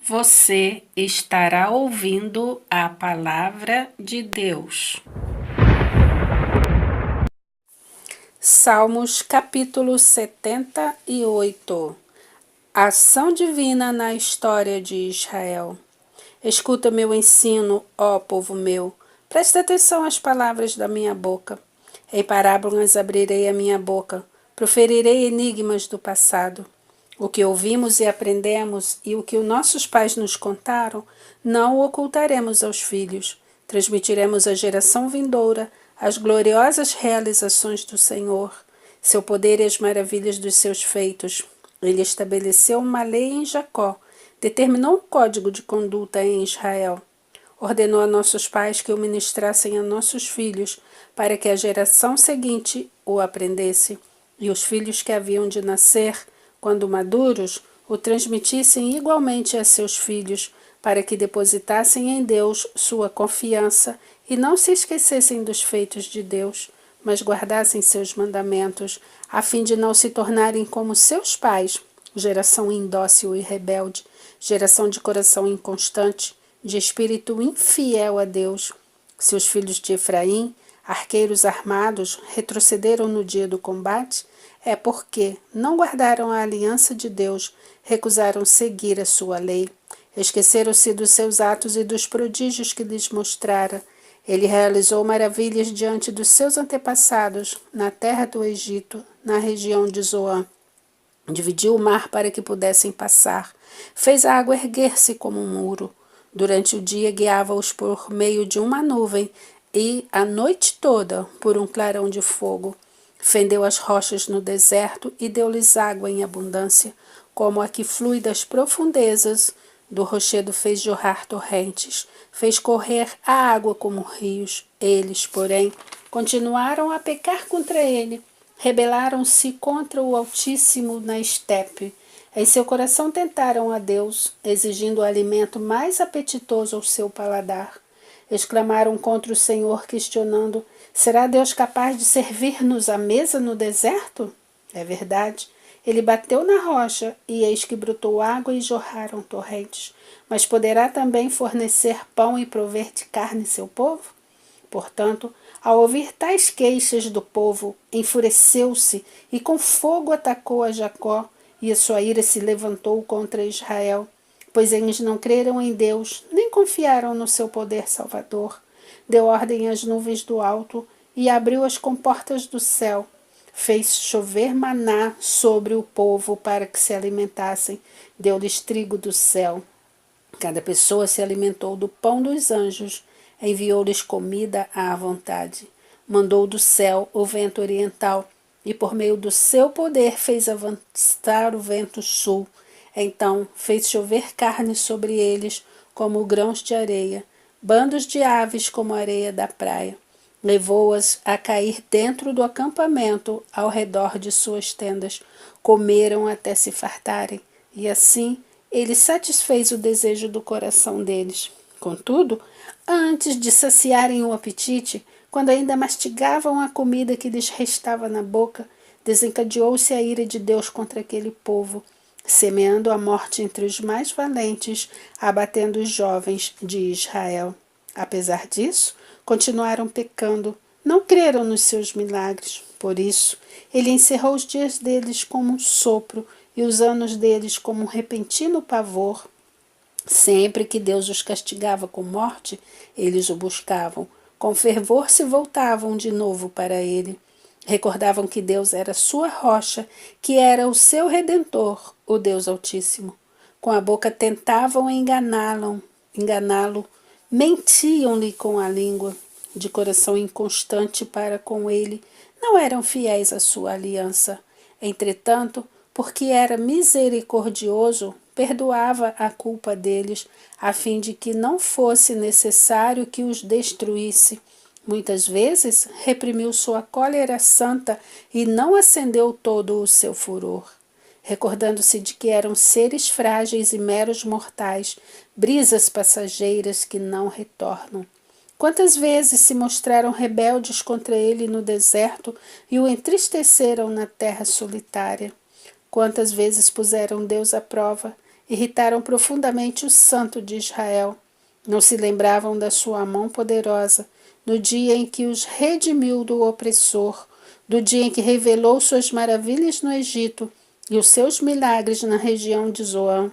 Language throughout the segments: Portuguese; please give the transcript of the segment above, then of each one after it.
Você estará ouvindo a palavra de Deus. Salmos capítulo 78. Ação divina na história de Israel. Escuta meu ensino, ó povo meu. Presta atenção às palavras da minha boca. Em parábolas abrirei a minha boca. Proferirei enigmas do passado. O que ouvimos e aprendemos e o que os nossos pais nos contaram, não o ocultaremos aos filhos. Transmitiremos à geração vindoura as gloriosas realizações do Senhor, seu poder e as maravilhas dos seus feitos. Ele estabeleceu uma lei em Jacó, determinou um código de conduta em Israel. Ordenou a nossos pais que o ministrassem a nossos filhos, para que a geração seguinte o aprendesse, e os filhos que haviam de nascer, quando maduros, o transmitissem igualmente a seus filhos, para que depositassem em Deus sua confiança e não se esquecessem dos feitos de Deus, mas guardassem seus mandamentos, a fim de não se tornarem como seus pais, geração indócil e rebelde, geração de coração inconstante, de espírito infiel a Deus. Se os filhos de Efraim, arqueiros armados, retrocederam no dia do combate, é porque não guardaram a aliança de Deus, recusaram seguir a sua lei. Esqueceram-se dos seus atos e dos prodígios que lhes mostrara. Ele realizou maravilhas diante dos seus antepassados, na terra do Egito, na região de Zoã. Dividiu o mar para que pudessem passar. Fez a água erguer-se como um muro. Durante o dia guiava-os por meio de uma nuvem e, a noite toda, por um clarão de fogo. Fendeu as rochas no deserto e deu-lhes água em abundância, como a que flui das profundezas. Do rochedo fez jorrar torrentes, fez correr a água como rios. Eles, porém, continuaram a pecar contra ele, rebelaram-se contra o Altíssimo na estepe. Em seu coração tentaram a Deus, exigindo o alimento mais apetitoso ao seu paladar. Exclamaram contra o Senhor, questionando: será Deus capaz de servir-nos à mesa no deserto? É verdade. Ele bateu na rocha, e eis que brotou água e jorraram torrentes. Mas poderá também fornecer pão e prover de carne seu povo? Portanto, ao ouvir tais queixas do povo, enfureceu-se e com fogo atacou a Jacó, e a sua ira se levantou contra Israel, pois eles não creram em Deus, nem confiaram no seu poder salvador. Deu ordem às nuvens do alto e abriu as comportas do céu. Fez chover maná sobre o povo para que se alimentassem. Deu-lhes trigo do céu. Cada pessoa se alimentou do pão dos anjos. Enviou-lhes comida à vontade. Mandou do céu o vento oriental e por meio do seu poder fez avançar o vento sul. Então fez chover carne sobre eles como grãos de areia, bandos de aves como a areia da praia. Levou-as a cair dentro do acampamento ao redor de suas tendas. Comeram até se fartarem, e assim ele satisfez o desejo do coração deles. Contudo, antes de saciarem o apetite, quando ainda mastigavam a comida que lhes restava na boca, desencadeou-se a ira de Deus contra aquele povo, semeando a morte entre os mais valentes, abatendo os jovens de Israel. Apesar disso, continuaram pecando, não creram nos seus milagres. Por isso, ele encerrou os dias deles como um sopro e os anos deles como um repentino pavor. Sempre que Deus os castigava com morte, eles o buscavam. Com fervor se voltavam de novo para ele. Recordavam que Deus era sua rocha, que era o seu Redentor, o Deus Altíssimo. Com a boca tentavam enganá-lo, mentiam-lhe com a língua, de coração inconstante para com ele, não eram fiéis à sua aliança. Entretanto, porque era misericordioso, perdoava a culpa deles, a fim de que não fosse necessário que os destruísse. Muitas vezes reprimiu sua cólera santa e não acendeu todo o seu furor. Recordando-se de que eram seres frágeis e meros mortais, brisas passageiras que não retornam. Quantas vezes se mostraram rebeldes contra ele no deserto e o entristeceram na terra solitária? Quantas vezes puseram Deus à prova irritaram profundamente o Santo de Israel. Não se lembravam da sua mão poderosa, no dia em que os redimiu do opressor, do dia em que revelou suas maravilhas no Egito e os seus milagres na região de Zoã,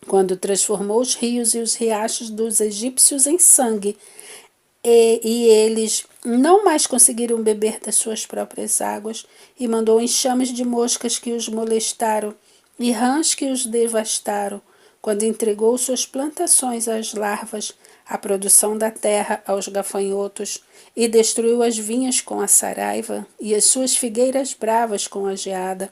quando transformou os rios e os riachos dos egípcios em sangue, e eles não mais conseguiram beber das suas próprias águas, e mandou enxames de moscas que os molestaram, e rãs que os devastaram, quando entregou suas plantações às larvas, a produção da terra aos gafanhotos, e destruiu as vinhas com a saraiva, e as suas figueiras bravas com a geada,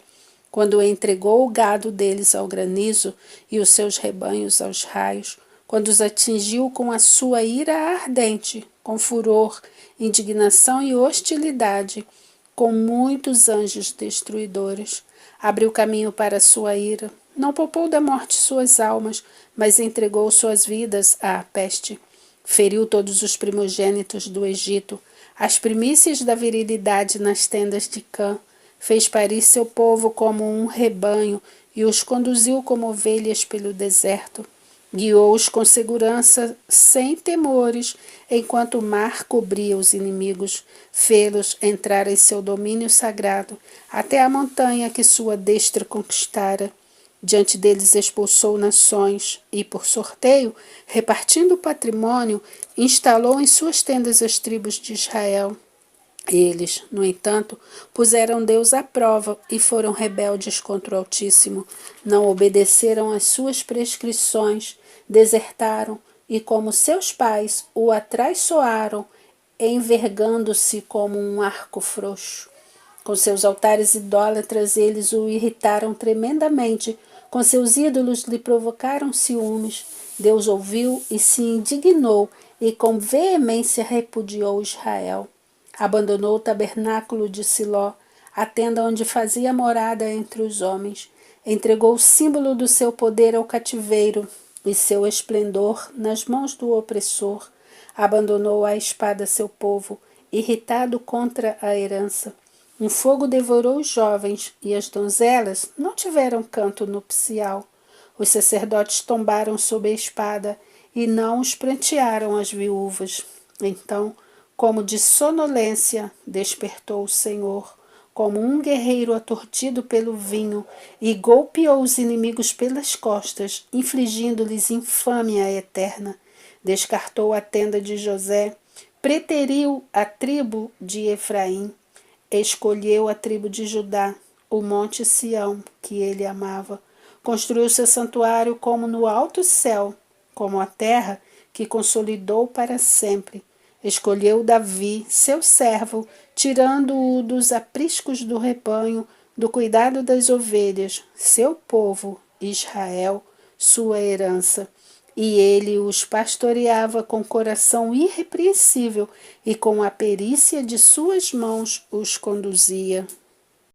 quando entregou o gado deles ao granizo e os seus rebanhos aos raios, quando os atingiu com a sua ira ardente, com furor, indignação e hostilidade, com muitos anjos destruidores. Abriu caminho para a sua ira, não poupou da morte suas almas, mas entregou suas vidas à peste. Feriu todos os primogênitos do Egito, as primícias da virilidade nas tendas de Cã, fez parir seu povo como um rebanho e os conduziu como ovelhas pelo deserto. Guiou-os com segurança, sem temores, enquanto o mar cobria os inimigos, fê-los entrar em seu domínio sagrado, até a montanha que sua destra conquistara. Diante deles expulsou nações e, por sorteio, repartindo o patrimônio, instalou em suas tendas as tribos de Israel. Eles, no entanto, puseram Deus à prova e foram rebeldes contra o Altíssimo. Não obedeceram às suas prescrições, desertaram e, como seus pais, o atraiçoaram, envergando-se como um arco frouxo. Com seus altares idólatras, eles o irritaram tremendamente. Com seus ídolos lhe provocaram ciúmes. Deus ouviu e se indignou, e com veemência repudiou Israel. Abandonou o tabernáculo de Siló, a tenda onde fazia morada entre os homens. Entregou o símbolo do seu poder ao cativeiro e seu esplendor nas mãos do opressor. Abandonou à espada seu povo, irritado contra a herança. Um fogo devorou os jovens, e as donzelas não tiveram canto nupcial. Os sacerdotes tombaram sob a espada, e não os prantearam as viúvas. Então, como de sonolência, despertou o Senhor, como um guerreiro aturdido pelo vinho, e golpeou os inimigos pelas costas, infligindo-lhes infâmia eterna. Descartou a tenda de José, preteriu a tribo de Efraim, escolheu a tribo de Judá, o monte Sião, que ele amava. Construiu seu santuário como no alto céu, como a terra que consolidou para sempre. Escolheu Davi, seu servo, tirando-o dos apriscos do rebanho, do cuidado das ovelhas, seu povo, Israel, sua herança. E ele os pastoreava com coração irrepreensível, e com a perícia de suas mãos os conduzia.